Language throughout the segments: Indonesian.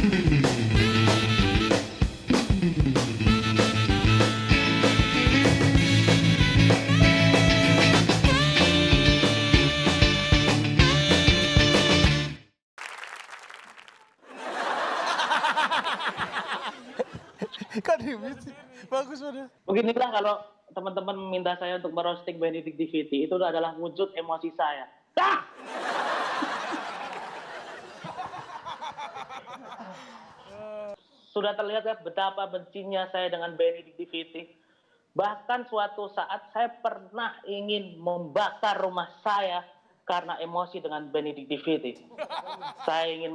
Kok dimis sih? Bagus udah. Beginilah kalau teman-teman meminta saya untuk merosting Benedict DVT, itu adalah wujud emosi saya. Ah! Sudah terlihat ya betapa bencinya saya dengan Benedict DVT. Bahkan suatu saat saya pernah ingin membakar rumah saya karena emosi dengan Benedict DVT. Saya ingin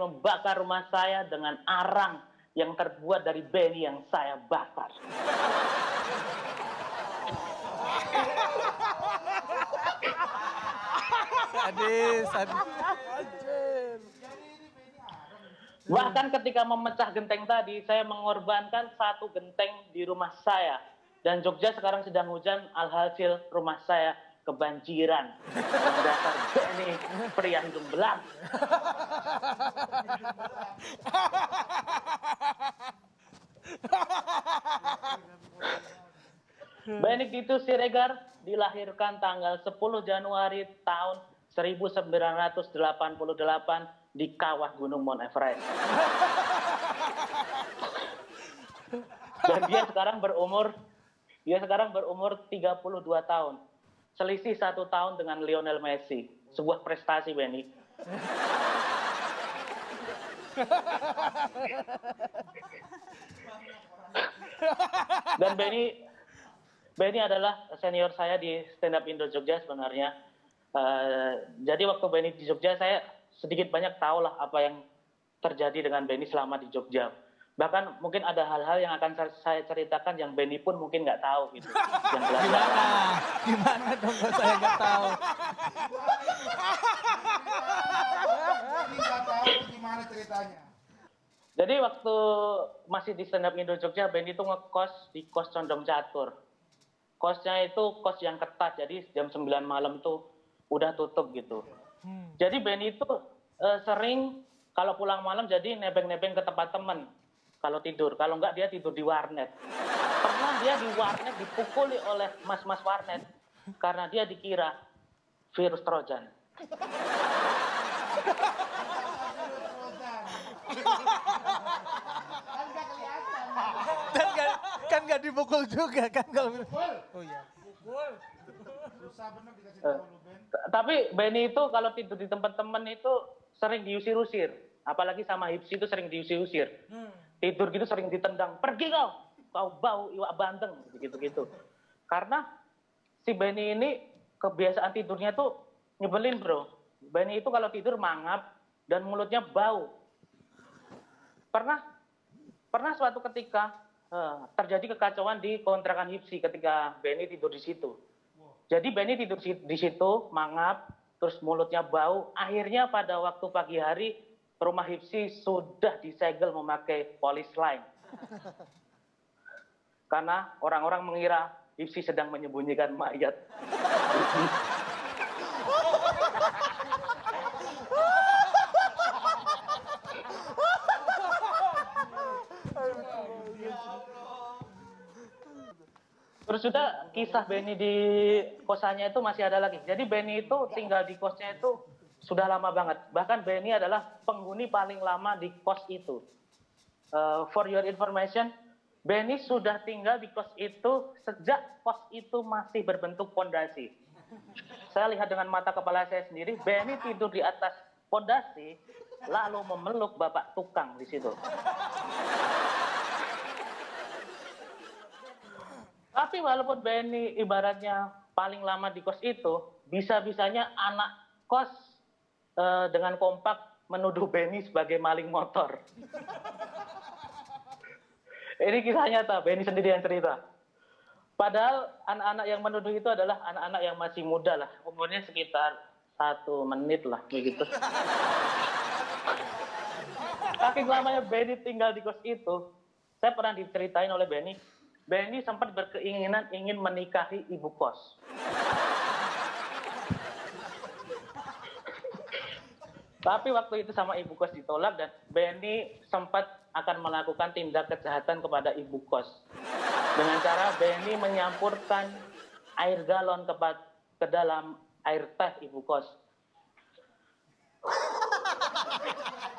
membakar rumah saya dengan arang yang terbuat dari Benny yang saya bakar. Sadis. Bahkan ketika memecah genteng tadi, saya mengorbankan satu genteng di rumah saya. Dan Jogja sekarang sedang hujan, alhasil rumah saya kebanjiran. Dasar Benny, pria hidung belang. Benedictus Siregar dilahirkan tanggal 10 Januari tahun 1988 di kawah Gunung Mount Everest. Dan dia sekarang berumur 32 tahun. Selisih 1 tahun dengan Lionel Messi. Sebuah prestasi, Benny. Dan Benny adalah senior saya di Stand Up Indo Jogja sebenarnya. Jadi waktu Benny di Jogja, saya sedikit banyak tahu lah apa yang terjadi dengan Benny selama di Jogja. Bahkan mungkin ada hal-hal yang akan saya ceritakan yang Benny pun mungkin nggak tahu gitu. Yang Gimana dong kalau saya nggak tahu? Gimana ceritanya? Jadi waktu masih di Stand Up Indo Jogja, Benny itu ngekos di kos Condong Catur. Kosnya itu kos yang ketat, jadi jam 9 malam tuh udah tutup gitu. Jadi Benny itu sering kalau pulang malam jadi nebeng-nebeng ke tempat temen kalau tidur. Kalau enggak dia tidur di warnet. Pernah dia di warnet dipukuli oleh mas-mas warnet karena dia dikira virus Trojan. Kan nggak dipukul juga kan kalau. Oh iya. Susah bener dikasih tahu lu, Ben. Tapi Benny itu kalau tidur di tempat temen itu sering diusir-usir. Apalagi sama Hipsi itu sering diusir-usir. Tidur gitu sering ditendang. Pergi kau bau iwak bandeng. Gitu-gitu. Karena si Benny ini kebiasaan tidurnya tuh nyebelin bro. Benny itu kalau tidur mangap dan mulutnya bau. Pernah suatu ketika terjadi kekacauan di kontrakan Hipsi ketika Benny tidur di situ. Jadi Benny tidur di situ, mangap, terus mulutnya bau. Akhirnya pada waktu pagi hari, rumah Hipsi sudah disegel memakai polis line. Karena orang-orang mengira Hipsi sedang menyembunyikan mayat. Terus juga kisah Benny di kosannya itu masih ada lagi. Jadi Benny itu tinggal di kosnya itu sudah lama banget. Bahkan Benny adalah penghuni paling lama di kos itu. For your information, Benny sudah tinggal di kos itu sejak kos itu masih berbentuk pondasi. Saya lihat dengan mata kepala saya sendiri, Benny tidur di atas pondasi, lalu memeluk bapak tukang di situ. Tapi walaupun Benny ibaratnya paling lama di kos itu, bisa-bisanya anak kos dengan kompak menuduh Benny sebagai maling motor. Ini kisah nyata, Benny sendiri yang cerita. Padahal anak-anak yang menuduh itu adalah anak-anak yang masih muda lah, umurnya sekitar 1 menit lah, begitu. Saking lamanya Benny tinggal di kos itu, saya pernah diceritain oleh Benny sempat berkeinginan ingin menikahi ibu kos. Tapi waktu itu sama ibu kos ditolak dan Benny sempat akan melakukan tindak kejahatan kepada ibu kos. Dengan cara Benny menyampurkan air galon ke dalam air teh ibu kos.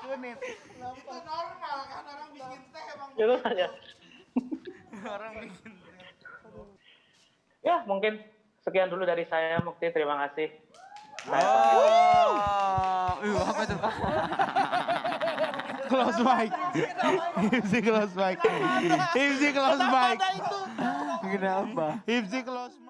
Itu normal kan orang bikin teh emang. Itu saja. Orang bikin. Ya, mungkin sekian dulu dari saya, Mukti. Terima kasih. Apa itu? Close mic. Hipsi close mic. Hipsi close mic. Kenapa? Hipsi close mic.